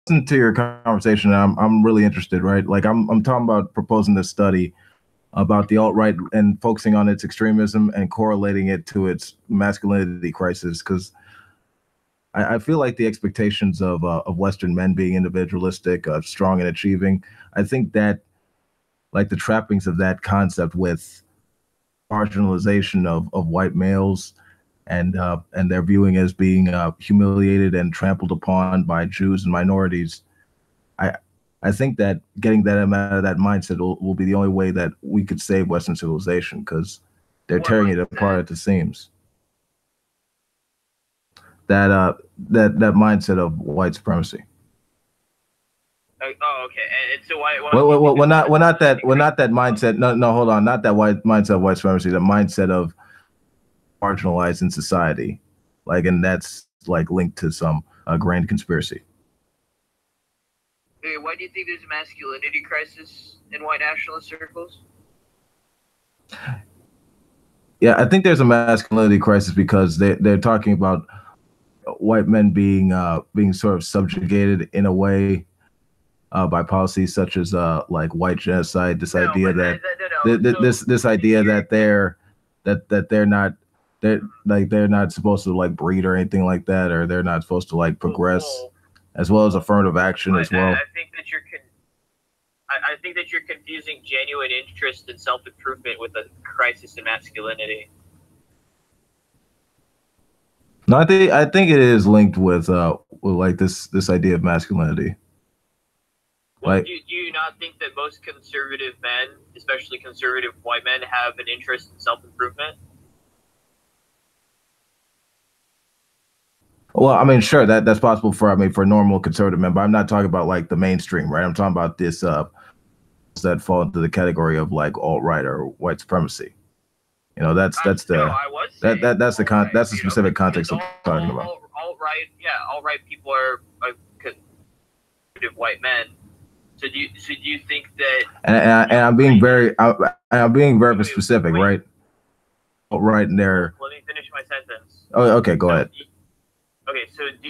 listening to your conversation, I'm really interested, right? Like I'm talking about proposing this study about the alt-right and focusing on its extremism and correlating it to its masculinity crisis, because I feel like the expectations of Western men being individualistic, strong and achieving, I think that like the trappings of that concept with marginalization of white males and their viewing as being humiliated and trampled upon by Jews and minorities. I I think that getting them out of that mindset will be the only way that we could save Western civilization, because they're tearing it apart at the seams. That mindset of white supremacy. Oh, okay. And so why? Well, not that mindset. No, hold on. Not that white mindset of white supremacy. The mindset of marginalized in society, like, and that's like linked to some grand conspiracy. Why do you think there's a masculinity crisis in white nationalist circles? Yeah, I think there's a masculinity crisis because they're talking about white men being sort of subjugated in a way by policies such as like white genocide. This idea that they're not supposed to like breed or anything like that, or they're not supposed to like progress, as well as affirmative action as well. I think that you're confusing genuine interest in self-improvement with a crisis in masculinity. No, I think it is linked with like this idea of masculinity. Well, like, do you not think that most conservative men, especially conservative white men, have an interest in self-improvement? Well, I mean, sure, that's possible for normal conservative men, but I'm not talking about like the mainstream, right? I'm talking about this that fall into the category of like alt-right or white supremacy. You know, that's the specific context I'm talking about. Alt-right people are conservative white men. So do you think that? And I'm being very specific, right? Right in there. Let me finish my sentence. Oh, okay, go ahead. Okay,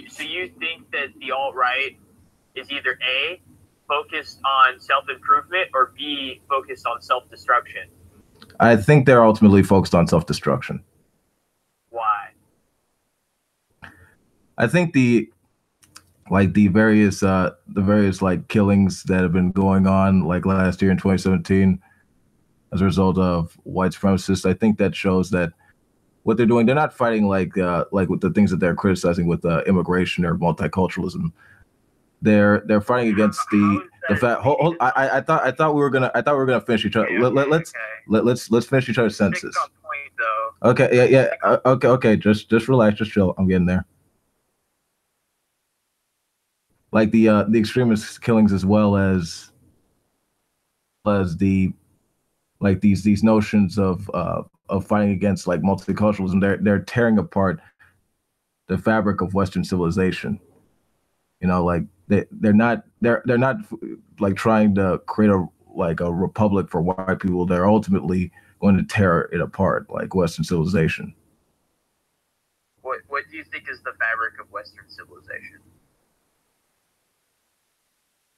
so you think that the alt-right is either A, focused on self-improvement, or B, focused on self-destruction? I think they're ultimately focused on self-destruction. Why? I think the various like killings that have been going on like last year in 2017 as a result of white supremacists, I think that shows that what they're doing, they're not fighting like with the things that they're criticizing with immigration or multiculturalism. They're fighting against the fact. I thought we were gonna finish each other. Let's finish each other's sentences. Okay, yeah. Okay. Just relax, just chill. I'm getting there. Like the extremist killings, as well as the like these notions of fighting against like multiculturalism. They're tearing apart the fabric of Western civilization. You know, like they're not like trying to create a republic for white people. They're ultimately going to tear it apart, like Western civilization. What do you think is the fabric of Western civilization?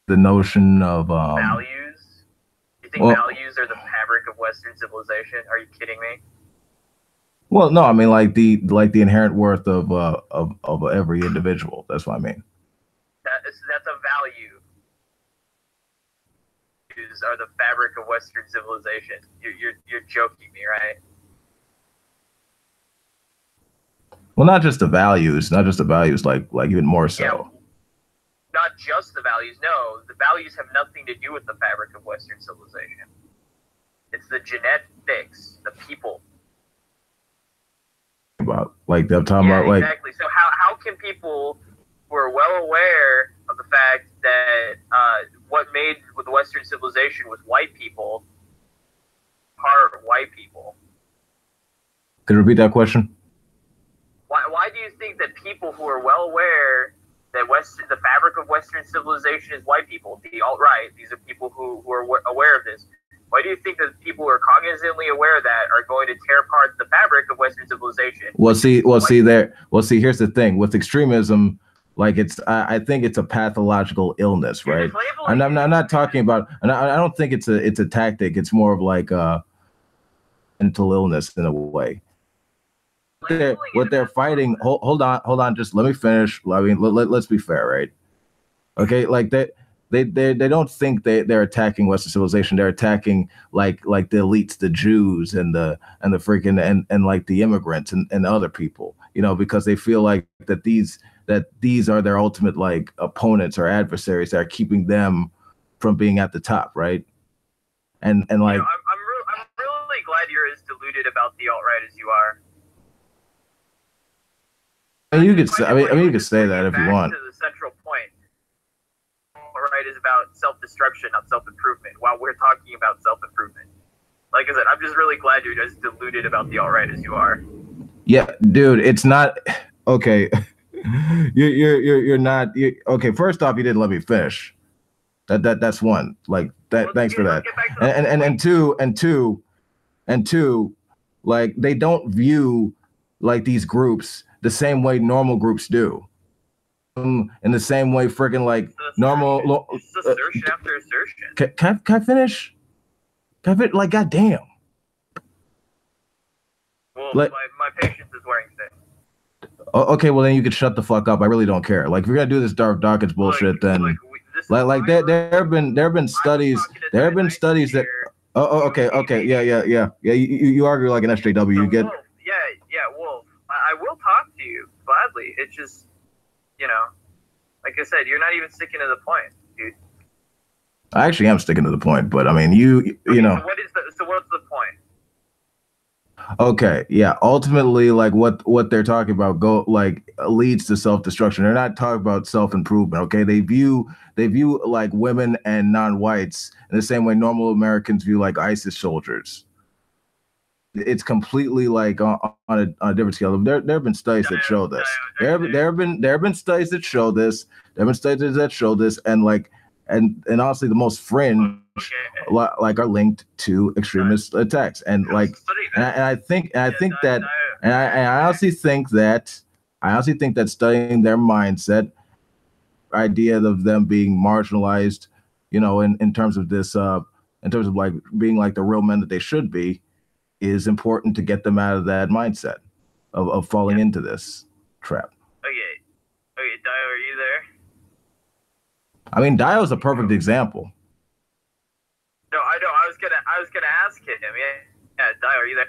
The notion of values. You think values are the fabric of Western civilization? Are you kidding me? Well, no, I mean like the inherent worth of every individual. That's what I mean. That's a value. Values are the fabric of Western civilization. You're joking me, right? Well, not just the values, like even more so. Yeah, not just the values. No, the values have nothing to do with the fabric of Western civilization. It's the genetics, the people. About like they're talking about like exactly. So how can people who are well aware of the fact that what made with the Western civilization was white people, are white people? Could you repeat that question? Why do you think that people who are well aware that the fabric of Western civilization is white people, the alt-right, these are people who are aware of this, why do you think that people who are cognizantly aware of that are going to tear apart the fabric of Western civilization? Here's the thing with extremism. Like I think it's a pathological illness, right? And I'm not talking about, and I don't think it's a tactic. It's more of like a mental illness in a way. What they're fighting. Hold on. Just let me finish. I mean, let's be fair, right? Okay, like they don't think they're attacking Western civilization. They're attacking like the elites, the Jews and the freaking and like the immigrants and other people, you know, because they feel like that these are their ultimate like opponents or adversaries that are keeping them from being at the top, right? And like, you know, I'm really glad you're as deluded about the alt-right as you are. And you could say, I mean, you could say that if you want. To the central point, alt-right is about self-destruction, not self-improvement. While we're talking about self-improvement, like I said, I'm just really glad you're as deluded about the alt-right as you are. Yeah, dude, it's not okay. You're not okay. First off, you didn't let me finish. That's one. Like that. Well, thanks for that. And two, like they don't view like these groups the same way normal groups do. In the same way, freaking like normal. Assertion after assertion. Can I finish? Can I finish? Like, goddamn. Well, like, my patience is wearing thin. Okay, well then you could shut the fuck up. I really don't care. Like if you're gonna do this Dark Dawkins bullshit, then like there have been studies that. Oh, okay, yeah. You argue like an SJW. You get. Wolf. I will talk to you gladly. It's just, you know, like I said, you're not even sticking to the point, dude. I actually am sticking to the point, but I mean, you know. So what's the point? Okay, yeah. Ultimately, like what they're talking about leads to self-destruction. They're not talking about self-improvement. Okay, they view like women and non-whites in the same way normal Americans view like ISIS soldiers. It's completely like on a different scale. There have been studies that show this. There have been studies that show this. There have been studies that show this, and like and honestly, the most fringe like are linked to extremist attacks, and like and I honestly think that studying their mindset, idea of them being marginalized, you know, in terms of this, in terms of like being like the real men that they should be, is important to get them out of that mindset of falling into this trap. Okay, Dio, are you there? I mean, Dio's a perfect example. No, I know. I was gonna ask him. Yeah, Dio, are you there?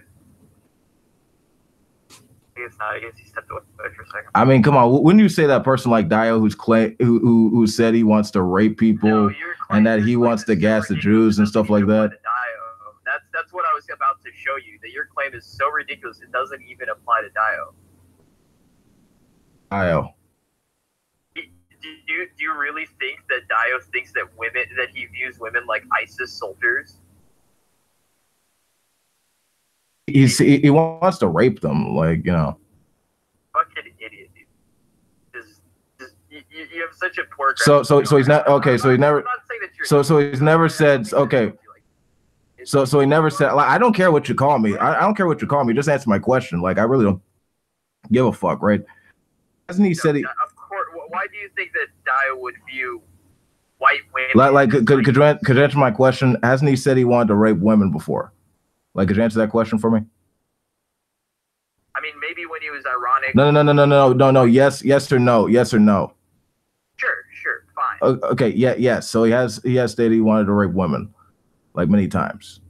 I guess not. I guess he stepped away for a second. I mean, come on. When you say that person like Dio, who said he wants to rape people and that he wants to gas the Jews and stuff like that. That's what I was about to show you. That your claim is so ridiculous it doesn't even apply to Dio. Dio. Do you really think that Dio thinks that he views women like ISIS soldiers? He wants to rape them, like, you know. Fucking idiot, dude. You have such a poor. So he's not okay. So he's never. So he's never said okay. So he never said, like, I don't care what you call me. I don't care what you call me. Just answer my question. Like, I really don't give a fuck, right? Hasn't he said he? Of course. Why do you think that Dio would view white women? Like, could you answer my question? Hasn't he said he wanted to rape women before? Like, could you answer that question for me? I mean, maybe when he was ironic. No. Yes or no. Yes or no. Sure, fine. Okay, yes. So he has stated he wanted to rape women, like many times.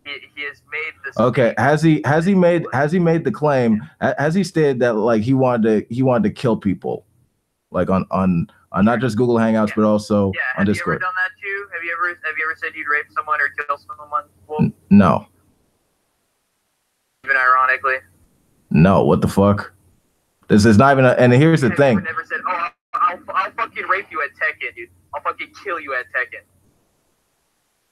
He has made this. Okay, has he made the claim? Has he stated that like he wanted to kill people, like on not just Google Hangouts but also on Discord? Have you ever done that too? Have you ever said you'd rape someone or kill someone? Well, no. Even ironically. No. What the fuck? This is not even. And here's the thing. Never said, "Oh, I'll fucking rape you at Tekken, dude. I'll fucking kill you at Tekken."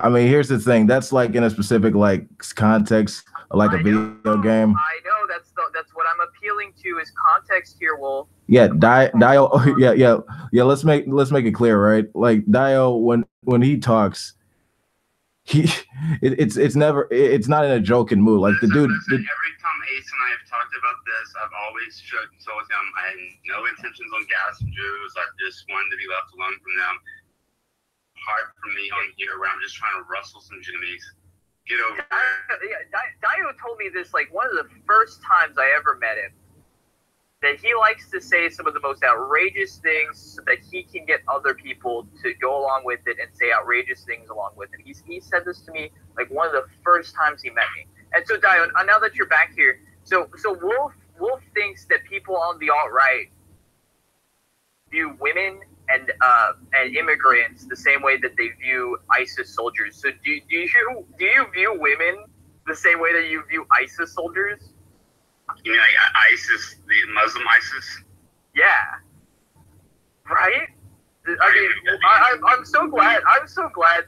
I mean, here's the thing. That's like in a specific like context, like a video game. I know that's what I'm appealing to is context here, Wolf. Yeah, Dio. Yeah. Let's make it clear, right? Like Dio, when he talks, he, it's never, it's not in a joking mood. Like the dude. Every time Ace and I have talked about this, I've always told him I had no intentions on gassing Jews. I just wanted to be left alone from them. Hard for me on here where I'm just trying to rustle some jimmies. Get over it. Dio told me this like one of the first times I ever met him. That he likes to say some of the most outrageous things so that he can get other people to go along with it and say outrageous things along with it. He said this to me like one of the first times he met me. And so, Dio, now that you're back here, so Wolf thinks that people on the alt-right view women and immigrants the same way that they view ISIS soldiers. So do you view women the same way that you view ISIS soldiers? You mean like ISIS, the Muslim ISIS? Yeah. Right? I mean, I'm so glad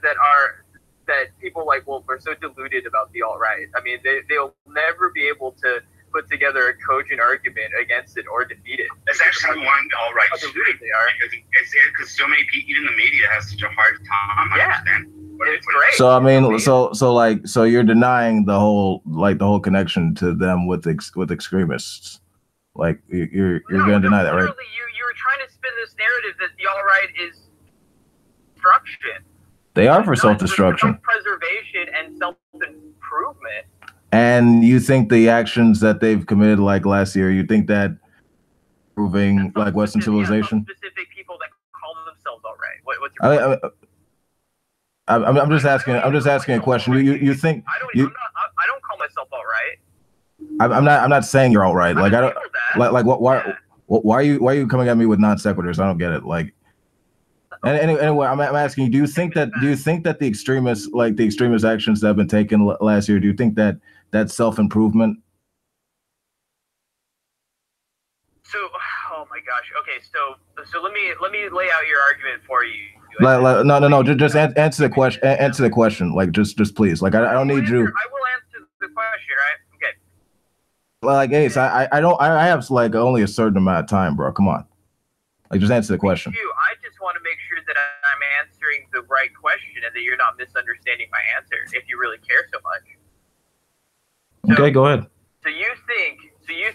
that people like Wolf are so deluded about the alt-right. I mean, they'll never be able to put together a cogent argument against it or defeat it. That's actually one alt-right how deluded they are. Because so many people, even the media, has such a hard time understanding. It's great. So I mean, so you're denying the whole connection to them with extremists. Like you're gonna deny that, right? You were trying to spin this narrative that the alt-right is destruction. They are for self-destruction, self-preservation, and self-improvement. And you think the actions that they've committed, like last year, you think that proving like Western civilization? Specific people that call themselves alt-right. What's your point? I'm just asking a question. You think I don't call myself alt-right. I'm not saying you're alt-right. Like I don't like what why are you coming at me with non sequiturs? I don't get it. Like anyway, I'm asking you, do you think that the extremist actions that have been taken last year, do you think that that's self-improvement? So, oh my gosh. Okay, so let me lay out your argument for you. No. Just answer the question. Answer the question. Like, just please. Like, I don't need you. I will answer the question, right? Okay. Like, Ace, I have like only a certain amount of time, bro. Come on. Like, just answer the question. I just want to make sure that I'm answering the right question and that you're not misunderstanding my answer. If you really care so much. Okay, go ahead. So you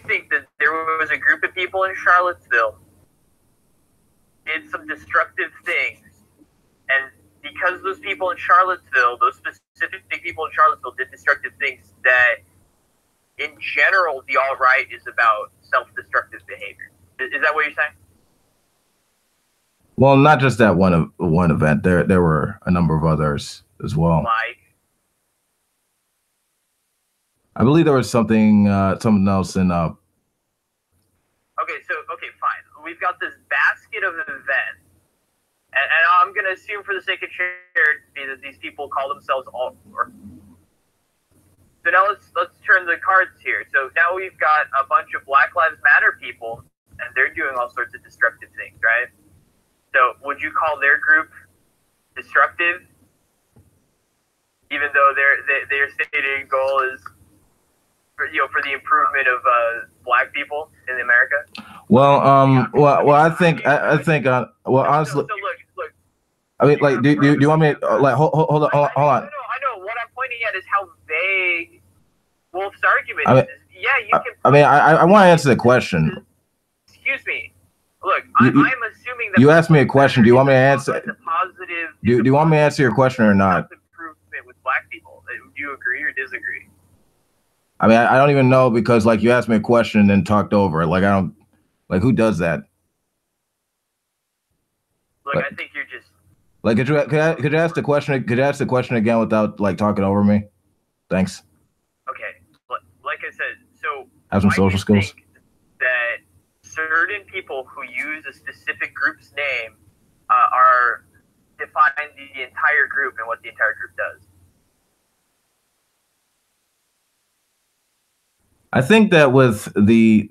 think that there was a group of people in Charlottesville did some destructive things. And because those people in Charlottesville, those specific people in Charlottesville did destructive things, that in general, the alt-right is about self-destructive behavior. Is that what you're saying? Well, not just that one event. There were a number of others as well. Like? I believe there was something else in. Okay, fine. We've got this basket of events. And I'm going to assume for the sake of charity that these people call themselves alt. So now let's turn the cards here. So now we've got a bunch of Black Lives Matter people, and they're doing all sorts of destructive things, right? So would you call their group destructive, even though their stated goal is for the improvement of Black people in America? Well, I think honestly. So look. I mean, like, do you want me to, like, hold on? I know. What I'm pointing at is how vague Wolf's argument is. Yeah, you can. I mean, I want to answer the question. Excuse me. Look, I'm assuming that you asked me a question. Do you want me to answer? Positive. Do you want me to answer your question or not? Improvement with Black people. Do you agree or disagree? I mean, I don't even know, because like you asked me a question and then talked over it. Like, I don't, like, who does that? Look, I think you're just. Like, could you ask the question? Could you ask the question again without like talking over me? Thanks. Okay, like I said, so have some social skills. That certain people who use a specific group's name are define the entire group and what the entire group does. I think that with the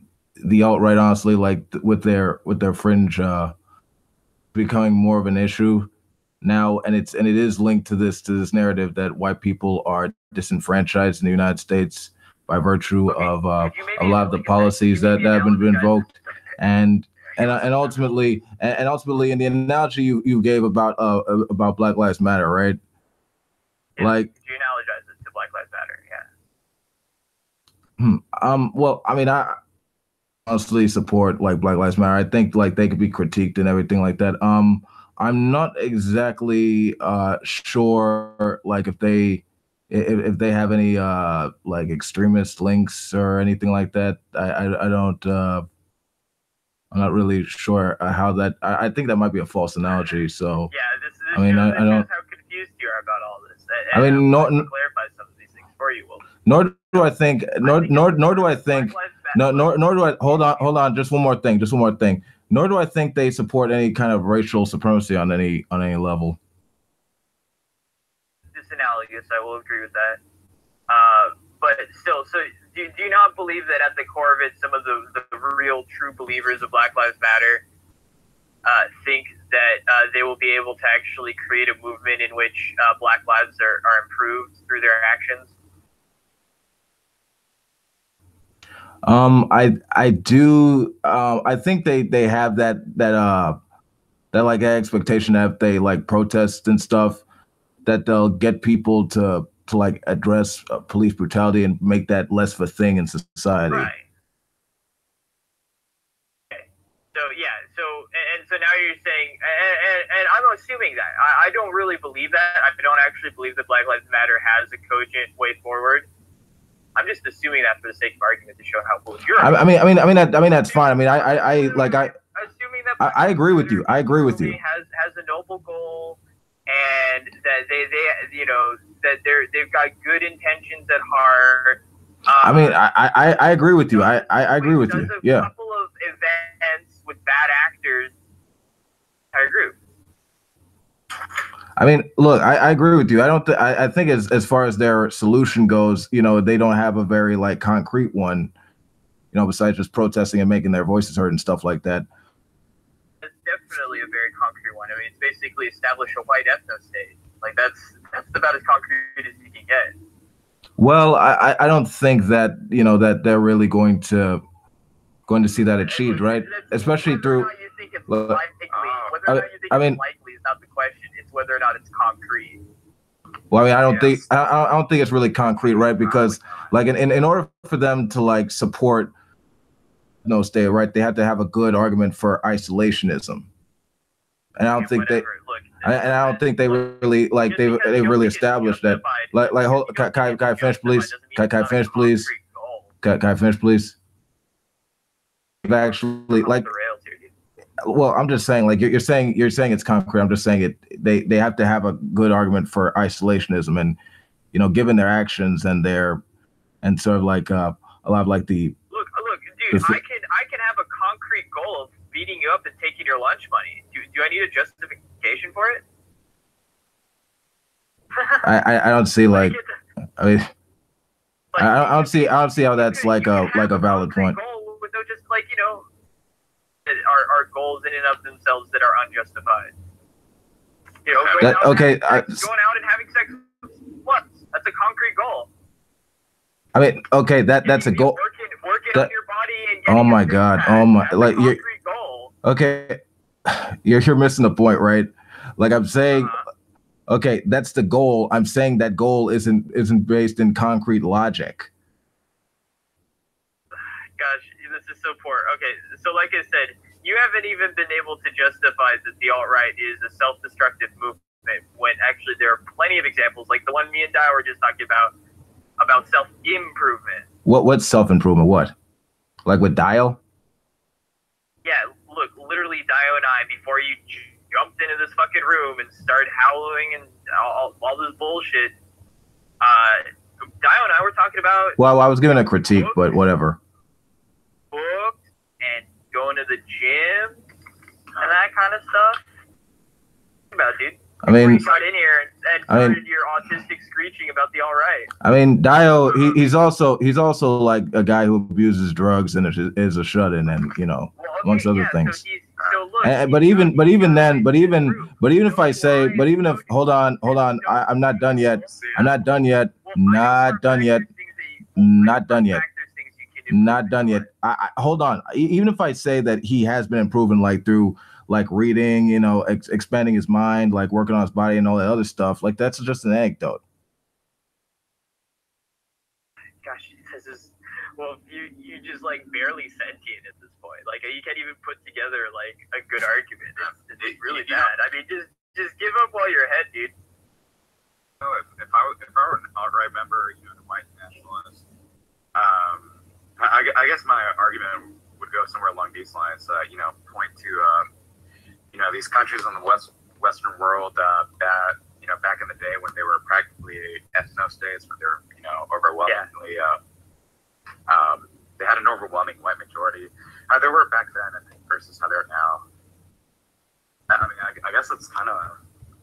alt-right, honestly, like with their fringe becoming more of an issue now, and it is linked to this narrative that white people are disenfranchised in the United States by virtue of a lot of the policies that have been invoked, and ultimately in the analogy you gave about Black Lives Matter, right? Like, do you analogize it to Black Lives Matter? Yeah. Well, I mean, I honestly support like Black Lives Matter. I think like they could be critiqued and everything like that. I'm not exactly sure like if they have any like extremist links or anything like that. I don't I'm not really sure how that. I think that might be a false analogy. So yeah, this I mean, shows, I don't. how confused you are about all this. I mean, no, clarify some of these things for you. Will. Nor do I think. Nor do I think. No, nor do I. Hold on. Just one more thing. Nor do I think they support any kind of racial supremacy on any level. This analogous, I will agree with that. But still, so do you not believe that at the core of it, some of the real true believers of Black Lives Matter think that they will be able to actually create a movement in which Black lives are improved through their actions? I do. I think they have that like expectation that if they like protest and stuff, that they'll get people to like address police brutality and make that less of a thing in society. Right. Okay. So yeah. So now you're saying, and I'm assuming that I don't really believe that. I don't actually believe that Black Lives Matter has a cogent way forward. I'm just assuming that for the sake of argument to show how foolish you're. I mean that's fine. I mean assuming that I agree with you. I agree with you. Has a noble goal, and that they you know that they've got good intentions at heart. I mean I agree with you. I agree with you. Yeah. A couple of events with bad actors. I agree. I mean, look, I agree with you. I think as far as their solution goes, you know, they don't have a very like concrete one, you know, besides just protesting and making their voices heard and stuff like that. It's definitely a very concrete one. I mean, it's basically establish a white ethno state. Like that's about as concrete as you can get. Well, I don't think that, you know, that they're really going to see that achieved, right? Especially through. I mean, likely is not the question. It's whether or not it's concrete. Well, I mean, I don't think it's really concrete, right? Because like in order for them to like support no state, right, they have to have a good argument for isolationism. And I don't think they I don't think they really like they really established that. Like hold, can I finish, please? Can I finish, please? Can I finish, please? Actually, like, well, I'm just saying, like you're saying it's concrete. I'm just saying it. They have to have a good argument for isolationism, and you know, given their actions and sort of like a lot of like the look, dude, I can have a concrete goal of beating you up and taking your lunch money. Do I need a justification for it? I don't see like I mean I don't see how that's like a valid point. Goal with no just like, you know, are goals in and of themselves that are unjustified. You know, going out and having sex with sluts. That's a concrete goal. I mean, okay, that's a goal. Working on your body and oh my god, oh my, like you're goal. Okay, you're missing the point, right? Like I'm saying, okay, that's the goal. I'm saying that goal isn't based in concrete logic. Gosh, this is so poor. Okay, so like I said, you haven't even been able to justify that the alt-right is a self-destructive movement when actually there are plenty of examples, like the one me and Dio were just talking about self-improvement. What's self-improvement? What? Like with Dio? Yeah, look, literally Dio and I, before you jumped into this fucking room and started howling and all this bullshit, Dio and I were talking about... Well, I was giving a critique, but whatever. Booked and going to the gym and that kind of stuff. About, dude. I mean, you got in here and started your autistic screeching about the alt-right. I mean, Dio, he's also like a guy who abuses drugs and is a shut-in, and you know, amongst other things. But even if I say, hold on, I'm not done yet. Not done yet. Hold on. Even if I say that he has been improving, like through like reading, you know, expanding his mind, like working on his body and all that other stuff, like that's just an anecdote. Well, you just like barely sentient at this point. Like you can't even put together like a good argument. It's really bad. I mean, just give up while you're ahead, dude. If I were an alt-right member, you know, a white nationalist, I guess my argument would go somewhere along these lines. You know, point to you know, these countries in the Western world that, you know, back in the day when they were practically ethno-states, when they were, you know, overwhelmingly they had an overwhelming white majority. How they were back then, I think, versus how they are now. I mean, I guess it's kind of.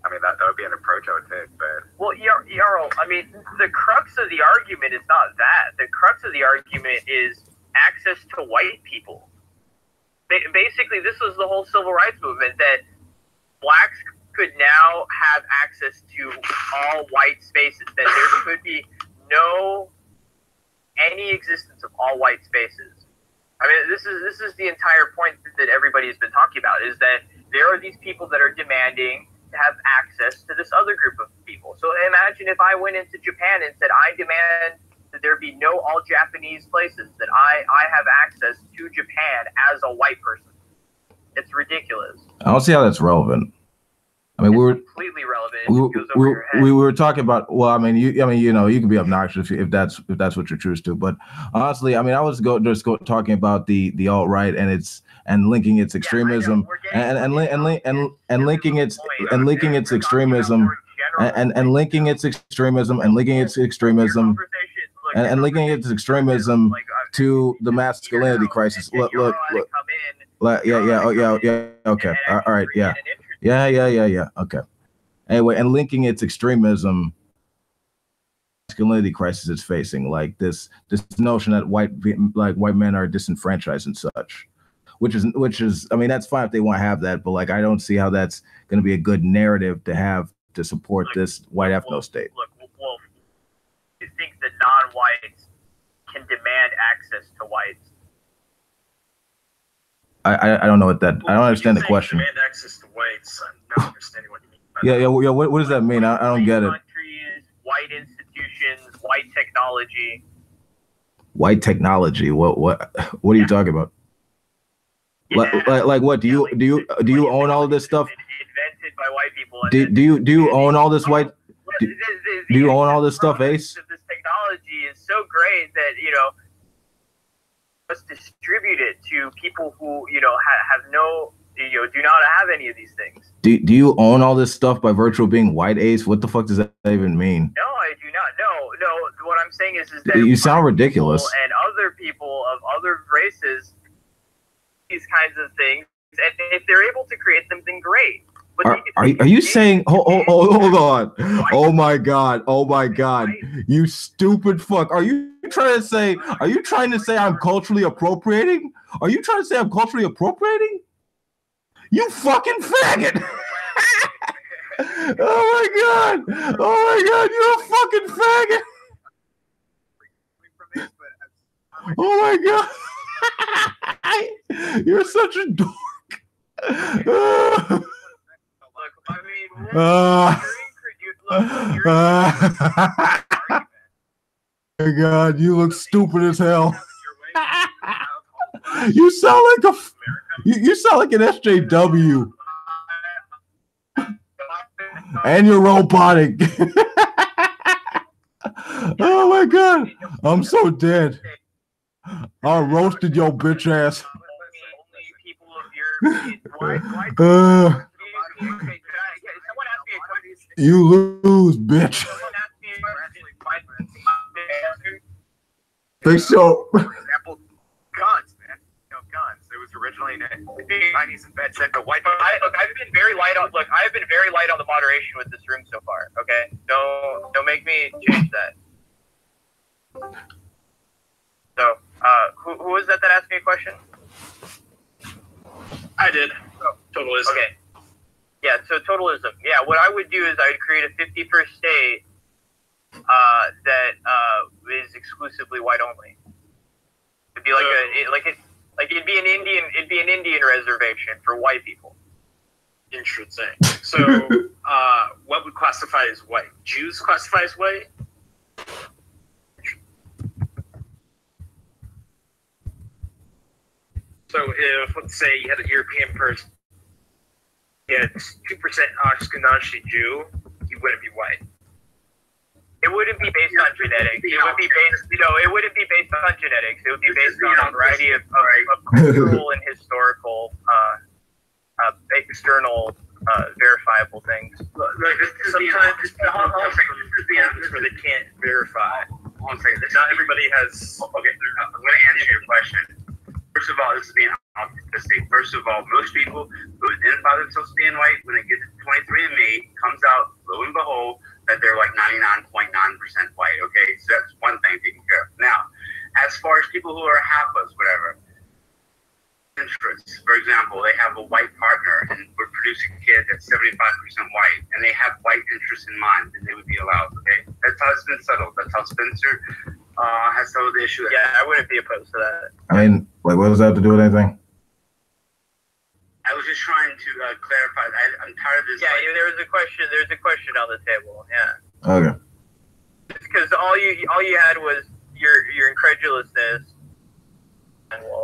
I mean, that would be an approach I would take, but... Well, Jarl, I mean, the crux of the argument is not that. The crux of the argument is access to white people. Basically, this was the whole civil rights movement, that blacks could now have access to all white spaces, that there could be any existence of all white spaces. I mean, this is the entire point that everybody has been talking about, is that there are these people that are demanding to have access to this other group of people. So imagine if I went into Japan and said, I demand that there be no all Japanese places, that I have access to Japan as a white person. It's ridiculous. I don't see how that's relevant. I mean, completely relevant. We were talking about. Well, I mean, you know, you can be obnoxious if that's what you choose to. But honestly, I mean, I was talking about the alt right and linking its extremism and linking its extremism and linking its extremism and linking its extremism and linking its extremism to the masculinity crisis. Look. Yeah. Okay. All right. Yeah. Okay. Anyway, and linking its extremism, masculinity crisis it's facing, like this notion that white men are disenfranchised and such, which is, I mean, that's fine if they want to have that, but like I don't see how that's going to be a good narrative to have to support this white ethno state. Look, you think that non-whites can demand access to whites? I don't know what that. I don't understand the question. Demand access to whites. I'm not understanding what you mean. Yeah. What does that mean? I don't get it. Countries, white institutions, white technology. White technology. What are you talking about? Yeah. Like what? Do you own all of this stuff? Invented by white people. Do you own all this white? Do you own all this stuff, Ace? This technology is so great that, you know, let's distribute it to people who, you know, have no, you know, do not have any of these things. Do you own all this stuff by virtue of being white, Ace? What the fuck does that even mean? No, I do not. No. What I'm saying is that you sound ridiculous. And other people of other races, these kinds of things, and if they're able to create them, then great. Are you saying? Hold on! Oh my god! You stupid fuck! Are you trying to say? I'm culturally appropriating? Are you trying to say I'm culturally appropriating? You fucking faggot! Oh my god! You're a fucking faggot! Oh my god! You're such a dork. My God, you look stupid as hell. You sound like you sound like an SJW. And you're robotic. Oh my God, I'm so dead. I roasted your bitch ass. You lose, bitch. They so. For example, guns, man. You know, guns. It was originally Chinese invented, but white. I've been very light on. Look, I've been very light on the moderation with this room so far. Okay, don't make me change that. So, who was that asked me a question? I did. Totalism. Okay. Yeah, so totalism. Yeah, what I would do is I would create a 51st state that is exclusively white only. It'd be it'd be an Indian reservation for white people. Interesting. So, what would classify as white? Jews classify as white? So if, let's say, you had a European person, he had 2% Ashkenazi Jew, he wouldn't be white. It wouldn't be based on genetics. It would be based, it wouldn't be based on genetics. It would be based on a variety of cultural and historical, external, verifiable things. Sometimes they can't verify. One second. Not everybody has. Okay, I'm going to answer your question. First of all, this is being optimistic. First of all, most people who identify themselves being white, when they get to 23andMe, comes out, lo and behold, that they're like 99.9% white. Okay, so that's one thing taken care of. Now, as far as people who are half-us, whatever, interests, for example, they have a white partner and would produce a kid that's 75% white, and they have white interests in mind, then they would be allowed. Okay, that's how it's been settled. That's how Spencer has settled the issue. Yeah, I wouldn't be opposed to that. I mean, like, what does that have to do with anything? I was just trying to clarify. I'm tired of this. Yeah, there was a question. There's a question on the table. Yeah. Okay. Because all you had was your incredulousness.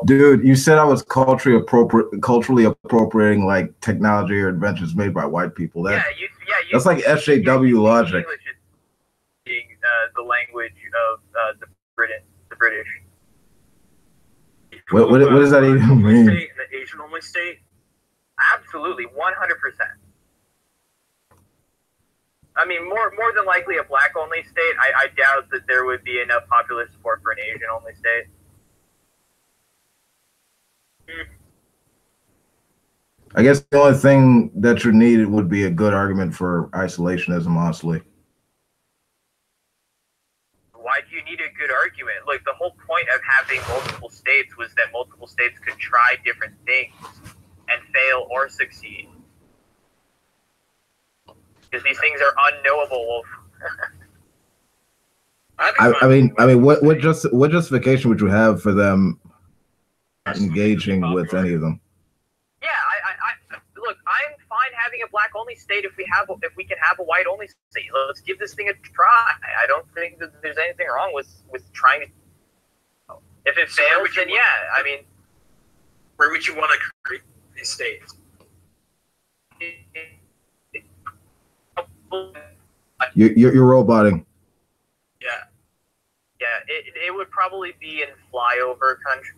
Dude, you said I was culturally appropriating like technology or inventions made by white people. That's like SJW logic. English is being the language of the British. What does that even mean? An Asian only state. Absolutely, 100%. I mean, more than likely a black only state. I doubt that there would be enough popular support for an Asian only state. I guess the only thing that you needed would be a good argument for isolationism, honestly. Why do you need a good argument? Like, the whole point of having multiple states was that multiple states could try different things and fail or succeed. Because these things are unknowable. I mean, what justification would you have for them engaging with any of them? Yeah, I look, I'm fine having a black only state if we can have a white only state. Let's give this thing a try. I don't think that there's anything wrong with trying to. If it fails, then yeah. I mean, where would you want to create these states? You're roboting. Yeah, it would probably be in flyover country.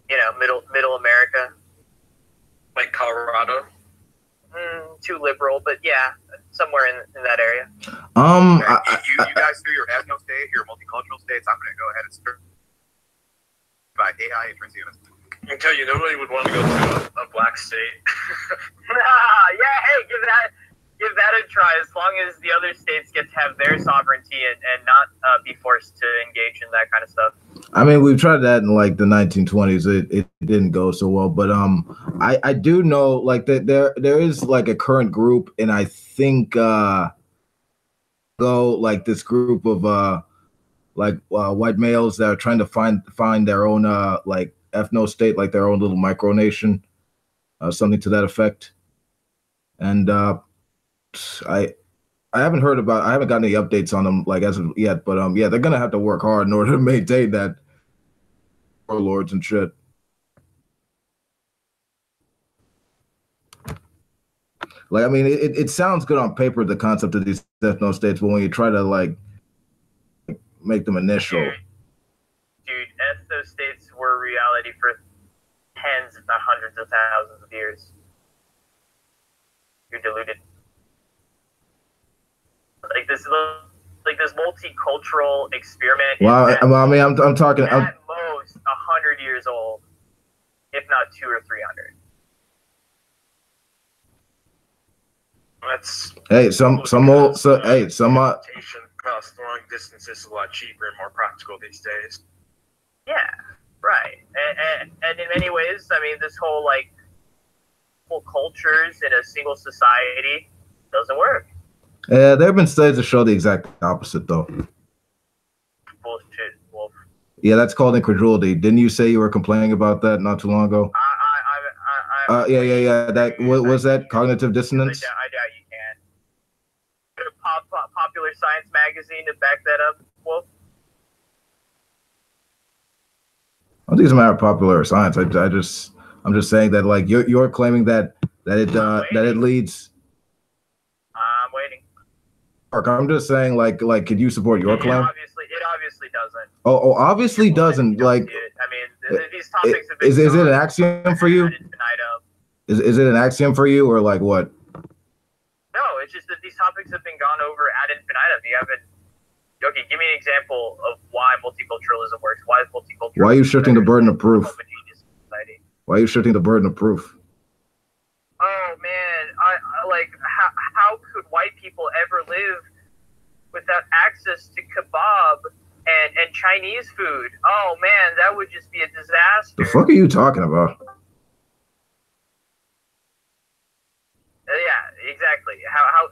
You know, middle America. Like Colorado? Too liberal, but yeah, somewhere in that area. You guys do your ethno state, your multicultural states. I'm going to go ahead and start by AI transhumanism. I can tell you, nobody would want to go to a black state. Yeah, hey, give that a try. As long as the other states get to have their sovereignty and not be forced to engage in that kind of stuff. I mean, we've tried that in like the 1920s. It didn't go so well, but I do know like that there is like a current group, and I think like this group of white males that are trying to find their own like ethno state, like their own little micronation, something to that effect. And I haven't gotten any updates on them like as of yet, but yeah, they're gonna have to work hard in order to maintain that warlords and shit. Like, I mean, it sounds good on paper, the concept of these ethno states, but when you try to like make them initial. Dude, ethno states were reality for tens, if not hundreds of thousands of years. You're deluded. Like this multicultural experiment. Wow, I mean, I'm talking at most 100 years old, if not 200 or 300. That's Transportation across long distances is a lot cheaper and more practical these days. Yeah, right. And in many ways, I mean, this whole like whole cultures in a single society doesn't work. Yeah, there have been studies that show the exact opposite, though. Bullshit, Wolf. Yeah, that's called incredulity. Didn't you say you were complaining about that not too long ago? Yeah. That was that cognitive dissonance. I doubt you can. Popular Science magazine to back that up, Wolf. I think it's a matter of popular science. I'm just saying that like you're claiming that it leads. I'm waiting. Mark, I'm just saying like could you support your claim? It obviously doesn't. Oh, obviously doesn't. Like, I mean, these topics have been. Is it an axiom for you? Is it an axiom for you, or like what? No, it's just that these topics have been gone over ad infinitum. You haven't. Okay, give me an example of why multiculturalism works. Why is multiculturalism? Why are you shifting the burden of proof? Why are you shifting the burden of proof? Oh man, I like how could white people ever live without access to kebab and Chinese food? Oh man, that would just be a disaster. The fuck are you talking about? Yeah, exactly. How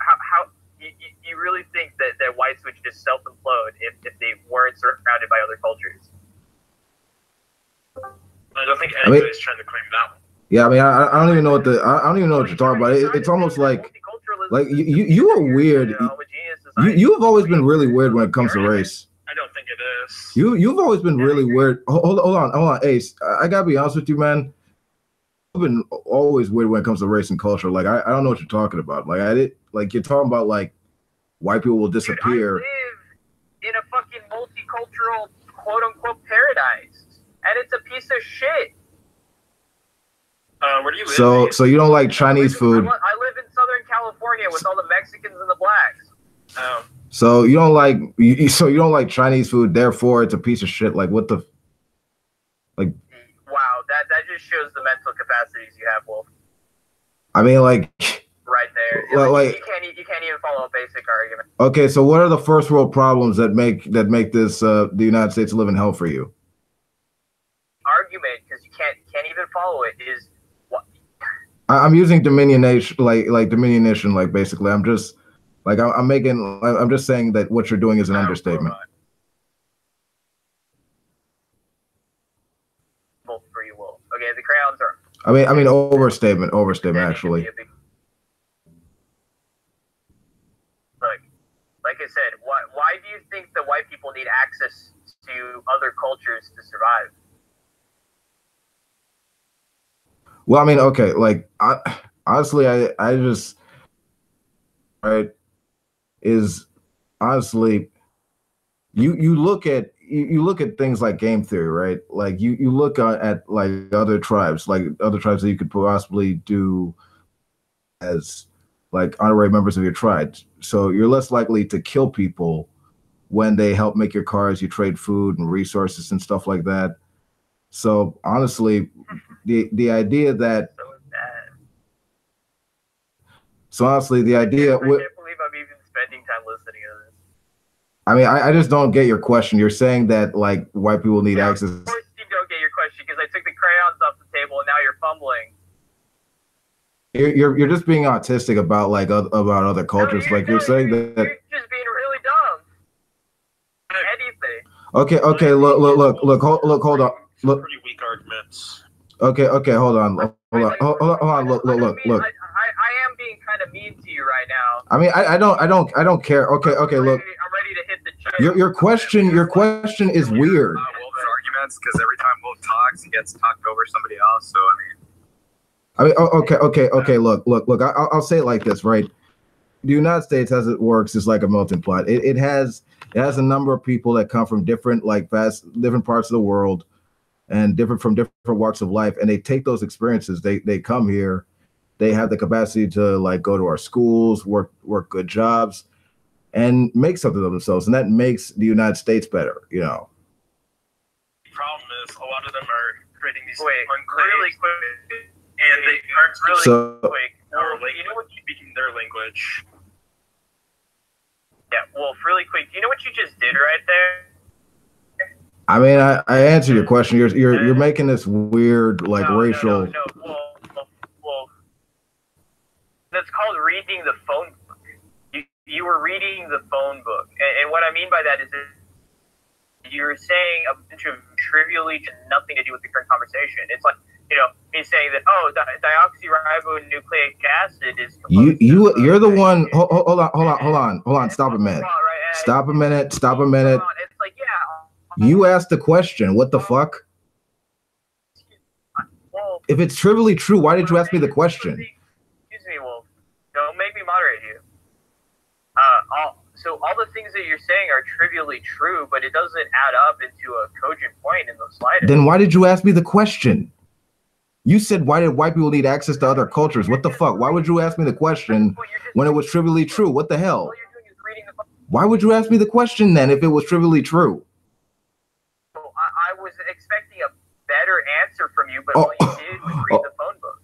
you really think that whites would just self-implode if they weren't surrounded by other cultures? I don't think anybody's trying to claim that one. Yeah, I mean, I don't even know what I don't even know what you're talking about. It's almost like you are weird. You've always been really weird when it comes to race. I don't think it is. You've always been really weird. Hold on, Ace. I gotta be honest with you, man. I've been always weird when it comes to race and culture. Like I don't know what you're talking about. Like you're talking about like white people will disappear. Dude, I live in a fucking multicultural quote unquote paradise, and it's a piece of shit. Where do you live? So you don't like Chinese food? I live in Southern California with all the Mexicans and the blacks. Oh. So you don't like Chinese food, therefore it's a piece of shit. Like what the like? Wow, that just shows the mental capacities you have, Wolf. I mean, like right there. Like you can't even follow a basic argument. Okay, so what are the first world problems that make this the United States live in hell for you? Argument, because you can't even follow it, is what? I'm using dominionation, like dominionation, like basically. I'm just like I'm just saying that what you're doing is an understatement. For you, Wolf. Okay, the crayons are. I mean overstatement actually. Look, like I said, why do you think that white people need access to other cultures to survive? Well, I mean, okay, like honestly, I just right is honestly you look at things like game theory, right? Like you look at like other tribes that you could possibly do as like honorary members of your tribe. So you're less likely to kill people when they help make your cars, you trade food and resources and stuff like that. So honestly, the idea that I can't believe I'm even spending time listening to this. I mean, I just don't get your question. You're saying that like white people need access. Of course you don't get your question because I took the crayons off the table and now you're fumbling. You're just being autistic about like about other cultures. No, you're saying that you're just being really dumb. Anything. Okay. Look. Hold on. Look. Pretty weak arguments. Okay. Hold on. Look. I am being kind of mean to you right now. I mean, I don't care. Okay. Look. I'm ready to hit the chat. Your question is weird. Wolf's arguments, because every time Wolf talks, he gets talked over somebody else. So okay. Look. I'll say it like this, right? The United States, as it works, is like a melting pot. It has a number of people that come from different parts of the world, and from different walks of life, and they take those experiences. They come here, they have the capacity to like go to our schools, work good jobs, and make something of themselves, and that makes the United States better. You know. The problem is a lot of them are creating these really quick. And they aren't really quick. You know what? Speaking their language. Yeah, Wolf, really quick. Do you know what you just did right there? I mean, I answered your question. You're making this weird like racial. No, Wolf. That's called reading the phone book. You were reading the phone book, and what I mean by that is that you're saying a bunch of trivially nothing to do with the current conversation. It's like, you know, me saying that, deoxyribonucleic acid is you're the one. Hold on. Stop a minute. Stop a minute. It's like, yeah. You asked the question. What the fuck? if it's trivially true, why did you ask me the question? Excuse me, Wolf. Don't make me moderate you. So all the things that you're saying are trivially true, but it doesn't add up into a cogent point in the slightest. Then why did you ask me the question? You said, why did white people need access to other cultures? What the fuck? Why would you ask me the question when it was trivially true? What the hell? All you're doing is reading the. Why would you ask me the question then if it was trivially true? I was expecting a better answer from you, but all you did was read the phone book.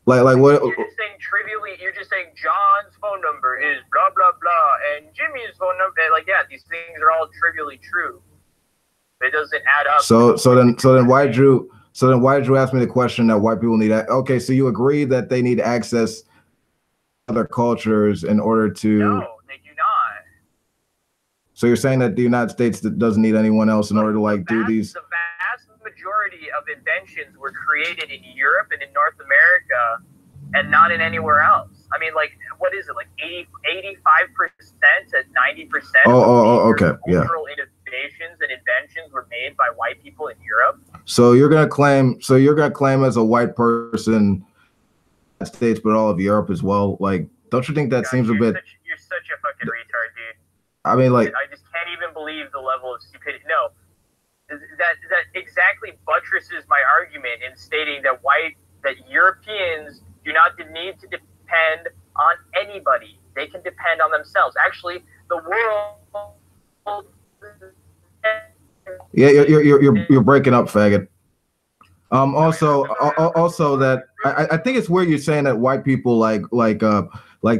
Like what? You're just saying trivially. You're just saying John's phone number is blah blah blah, and Jimmy's phone number. Like, yeah, these things are all trivially true. It doesn't add up. So then why did you ask me the question that white people need? Okay, so you agree that they need access to other cultures in order to. No, they do not. So you're saying that the United States doesn't need anyone else in order to like do these. The vast majority of inventions were created in Europe and in North America, and not in anywhere else. I mean, like, what is it? Like 85% to 90%. Okay, yeah. Cultural innovations and inventions were made by white people in Europe. So you're gonna claim as a white person, the States, but all of Europe as well. Like, don't you think that seems a bit? You're such a fucking retard, dude. I mean, like, I just can't even believe the level of stupidity. No, that exactly buttresses my argument in stating that Europeans do not need to depend on anybody. They can depend on themselves. Actually, the world. Yeah, you're breaking up, faggot. Also that I think it's weird you're saying that white people like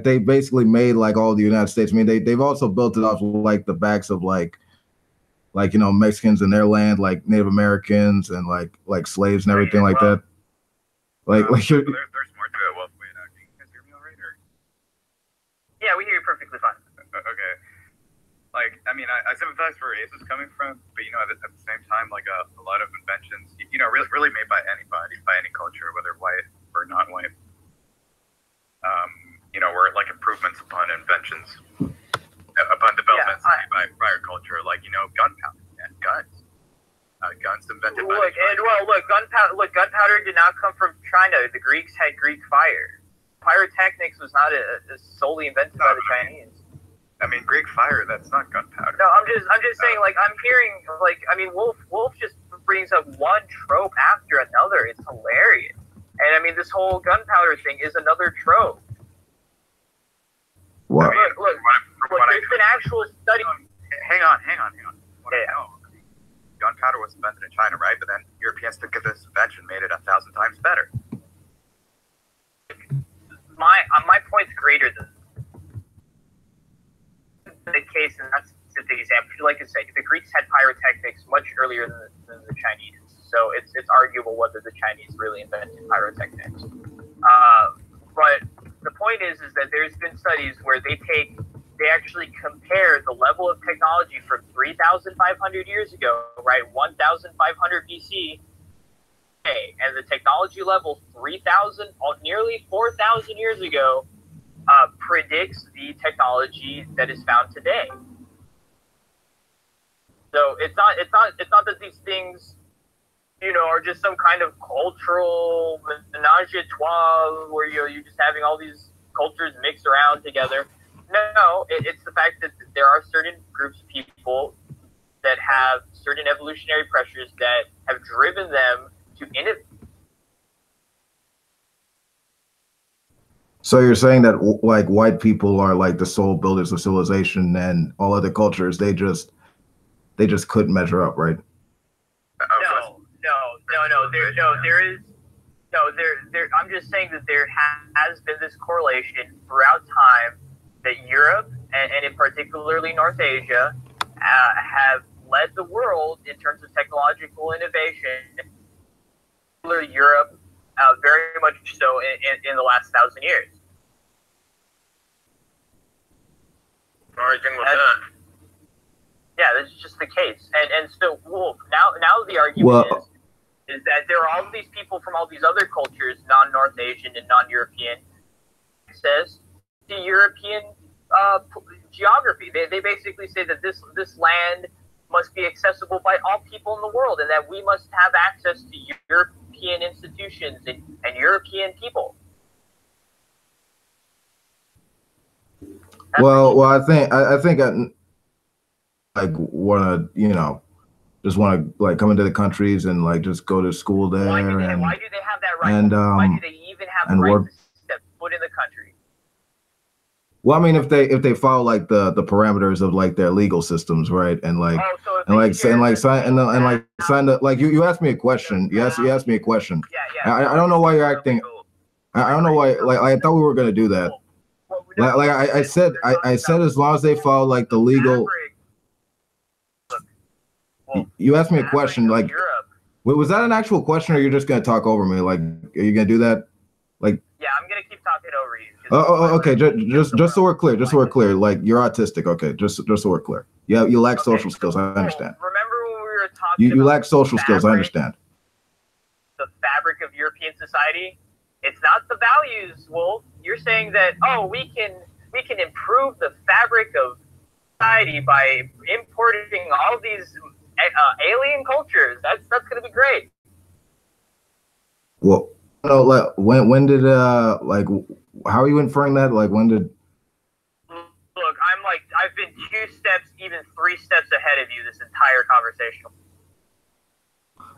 they basically made like all the United States. I mean, they've also built it off like the backs of like Mexicans in their land, like Native Americans and like slaves and everything like that. Like there's more to it. Well, wait, can you guys hear me all right? Or? Yeah, we hear you perfectly fine. Okay. Like, I mean, I sympathize where Ace is coming from, but at the same time, like a lot of inventions, really made by anybody, by any culture, whether white or non-white, were like improvements upon inventions, upon developments made by prior culture, like gunpowder and guns. Guns invented by gunpowder did not come from China. The Greeks had Greek fire. Pyrotechnics was not solely invented by the Chinese. I mean, Greek fire, that's not gunpowder. No, I'm just saying, like, I'm hearing, like, I mean, Wolf just brings up one trope after another. It's hilarious. And I mean, this whole gunpowder thing is another trope. What? Look, there's been actual study. Hang on. What I know, gunpowder was invented in China, right? But then Europeans took this invention, made it 1,000 times better. My point's greater than the case, and that's the example. Like I said, the Greeks had pyrotechnics much earlier than the Chinese, so it's arguable whether the Chinese really invented pyrotechnics. But the point is that there's been studies where they actually compare the level of technology from 3,500 years ago, right, 1,500 BC, and the technology level 3,000, nearly 4,000 years ago. Predicts the technology that is found today. So it's not that these things, are just some kind of cultural menage a trois where you're just having all these cultures mixed around together. No, it's the fact that there are certain groups of people that have certain evolutionary pressures that have driven them to innovate. So you're saying that like white people are like the sole builders of civilization, and all other cultures they just couldn't measure up, right? I'm just saying that there has been this correlation throughout time that Europe and in particularly North Asia have led the world in terms of technological innovation. Europe, very much so in the last 1,000 years. Yeah, that's just the case. And so, Wolf, now the argument is that there are all these people from all these other cultures, non-North Asian and non-European, access to European geography. They basically say that this land must be accessible by all people in the world, and that we must have access to European institutions and European people. Well, I think I like want to, just want to like come into the countries and like just go to school there. Why do they have that right? And why do they even have the right to step foot in the country? Well, I mean, if they follow like the parameters of like their legal systems, right? And like sign the like you asked me a question. You asked me a question. Yeah. I don't know why you're acting. I don't know why. Like I thought we were gonna do that. Like I said as long as they follow like the legal. You asked me a question. Like, wait, was that an actual question, or you're just gonna talk over me? Like, are you gonna do that? Like. Yeah, I'm gonna keep talking over you. Okay. Just so we're clear. Just so we're clear. Like you're autistic. Okay. Just so we're clear. Yeah, you lack social skills. I understand. Remember when we were talking? You lack social skills. I understand. The fabric of European society. It's not the values, Wolf. You're saying that we can improve the fabric of society by importing all these alien cultures. That's gonna be great. Well. No, like when did like how are you inferring that? Like when did? Look, I've been 2 steps, even 3 steps ahead of you this entire conversation.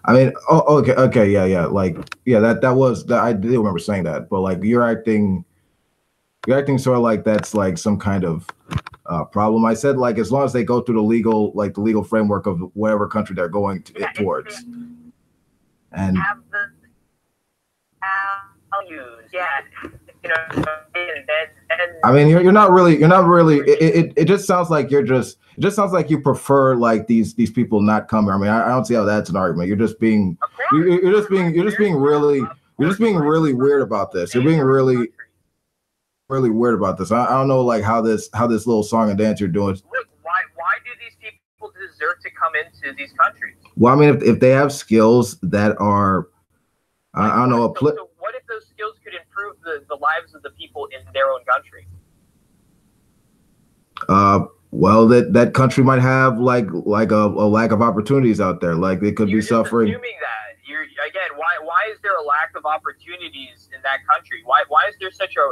I mean, okay, yeah, like that was that I do remember saying that, but like you're acting sort of like that's like some kind of problem. I said like as long as they go through the legal framework of whatever country they're going towards, and. Values, yeah. I mean, you're not really. It just sounds like you prefer like these people not coming. I mean, I don't see how that's an argument. You're just being really weird about this. You're being really weird about this. I don't know like how this little song and dance you're doing. Look, why do these people deserve to come into these countries? Well, I mean, if they have skills that are. I don't know. So what if those skills could improve the lives of the people in their own country? Well, that country might have like a lack of opportunities out there. Like they could be suffering. Assuming that why is there a lack of opportunities in that country? Why is there such a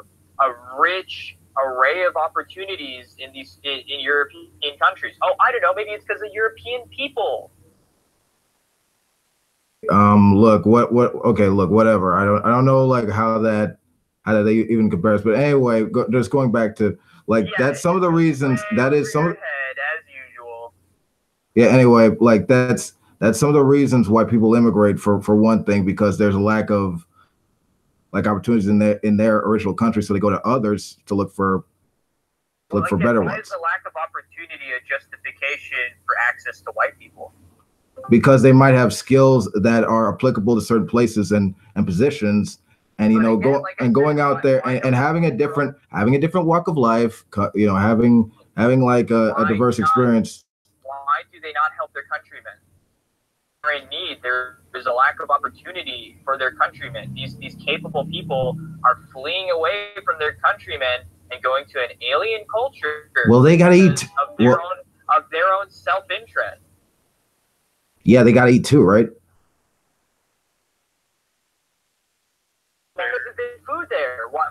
rich array of opportunities in European countries? Oh, I don't know. Maybe it's because of European people. Look, look, whatever. I don't know like how they even compares, but anyway, just going back to like that's some of the reasons that is some as usual. Yeah, anyway, like that's some of the reasons why people immigrate for one thing, because there's a lack of like opportunities in their original country, so they go to others to look for better ones. Why is the lack of opportunity a justification for access to white people? Because they might have skills that are applicable to certain places and positions, and going out there and having a different walk of life, having like a diverse experience. Why do they not help their countrymen? They're in need. There's a lack of opportunity for their countrymen. These capable people are fleeing away from their countrymen and going to an alien culture. Well, they gotta eat of their own self-interest. Yeah, they gotta eat too, right? There's food there. Why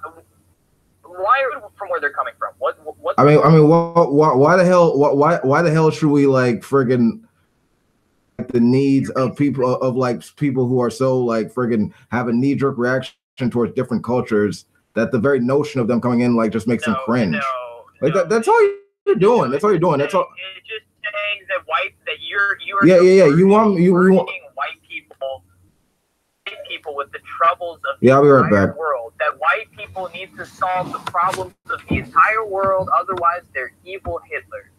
from where they're coming from? What? I mean, why the hell should we like friggin' the needs of people who are so like friggin' have a knee-jerk reaction towards different cultures that the very notion of them coming in like just makes them cringe. That's all you're doing. That's all you're doing. That's all. It's just saying that you are You want white people with the troubles of the I'll be right back. World. That white people need to solve the problems of the entire world. Otherwise, they're evil Hitler.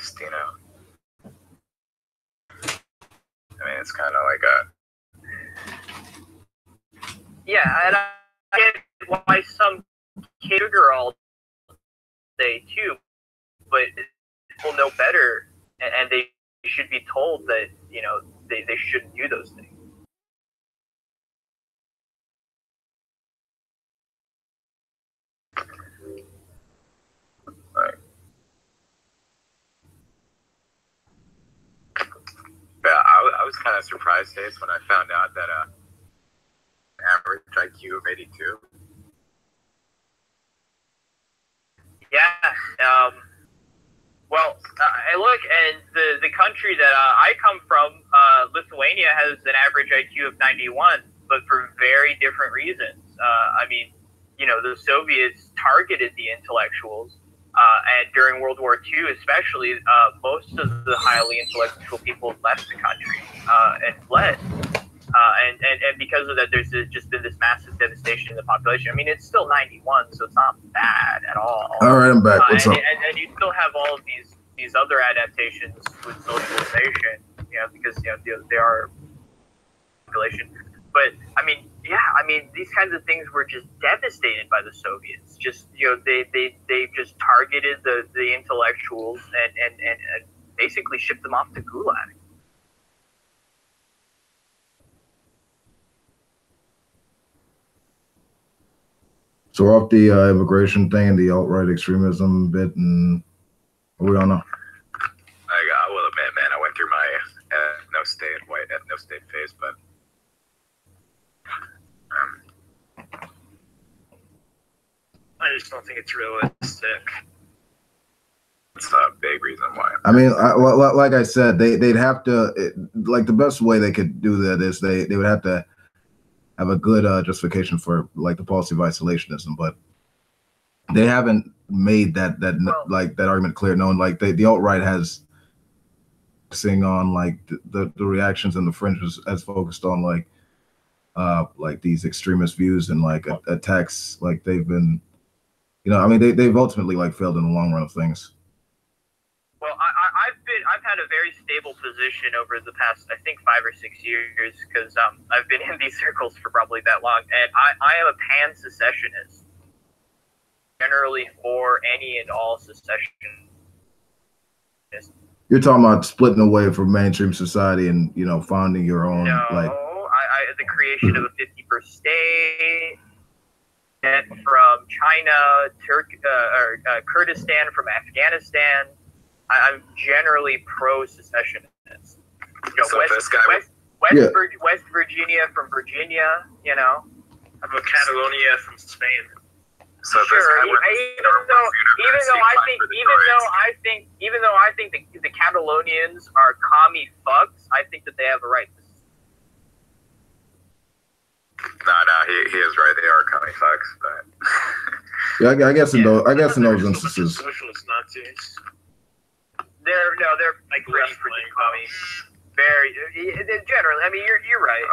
West, you know. I mean, it's kind of like Yeah, and I get why some kids sugar all day too, but people know better, and they should be told that, you know, they shouldn't do those things. Right. Yeah, I was kind of surprised, Ace, when I found out that average IQ of 82. Yeah. Well, I look, and the country that I come from, Lithuania, has an average IQ of 91, but for very different reasons. I mean, you know, the Soviets targeted the intellectuals, and during World War II especially, most of the highly intellectual people left the country and fled. And because of that, there's just been this massive devastation in the population. I mean, it's still 91, so it's not bad at all. All right, I'm back. What's up? And you still have all of these other adaptations with socialization, you know, because, you know, they are population. But I mean, yeah, I mean, these kinds of things were just devastated by the Soviets. Just, you know, they just targeted the intellectuals and basically shipped them off to Gulag. So we're off the immigration thing and the alt-right extremism bit, and we don't know. I will admit, man, I went through my ethno-state phase, but I just don't think it's realistic. it's a big reason why. I mean, like I said, they'd have to, like, the best way they could do that is they would have to have a good justification for, like, the policy of isolationism, but they haven't made that argument clear. Known, like, the alt-right has focusing on, like, the reactions and the fringes as focused on, like these extremist views and, like, attacks. Like, they've been, you know, I mean, they've ultimately, like, failed in the long run of things. Well, I've had a very stable position over the past, I think, 5 or 6 years, because I've been in these circles for probably that long, and I am a pan-secessionist, generally for any and all secession. You're talking about splitting away from mainstream society and, you know, founding your own, like, the creation of a 51st state, from China, Kurdistan, from Afghanistan. I'm generally pro-secessionist. You know, So West Virginia from Virginia, you know. I'm a Catalonia from Spain. So if this Sure, guy went to even though I think the Catalonians are commie fucks, I think that they have a right to. No, he is right. They are commie fucks, but yeah, I guess in those instances. Socialist Nazis. They're like pretty commie. Very generally. I mean, you're right.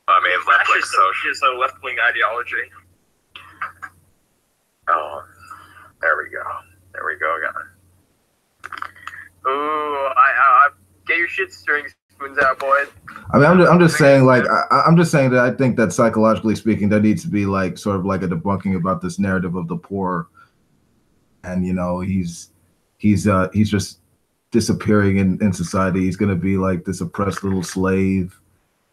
I mean, left-wing Fascism is a left-wing ideology. Oh, there we go, guys. Ooh, I get your shit stirring spoons out, boys. I mean, I'm just saying, like, I'm just saying that I think that psychologically speaking, there needs to be, like, sort of like a debunking about this narrative of the poor, and, you know, he's just disappearing in society. He's going to be like this oppressed little slave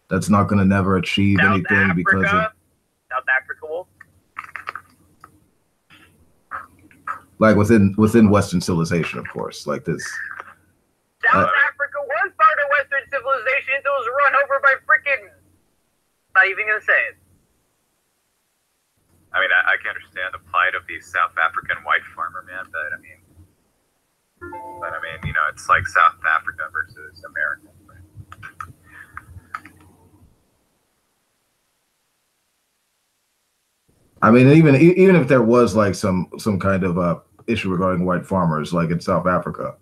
that's not going to never achieve anything because of South Africa wolf. Like within Western civilization, of course, like this. South Africa was part of Western civilization until it was run over by freaking. Not even gonna say it. I mean, I can understand the plight of the South African white farmer, man, but I mean, you know, it's like South Africa versus America. I mean, even if there was like some kind of issue regarding white farmers, like in South Africa,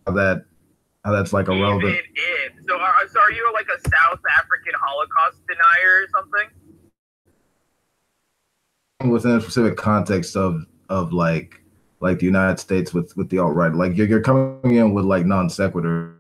that's like irrelevant. So are you like a South African Holocaust denier or something? Within a specific context of like like the United States with the alt right. Like you're coming in with like non sequiturs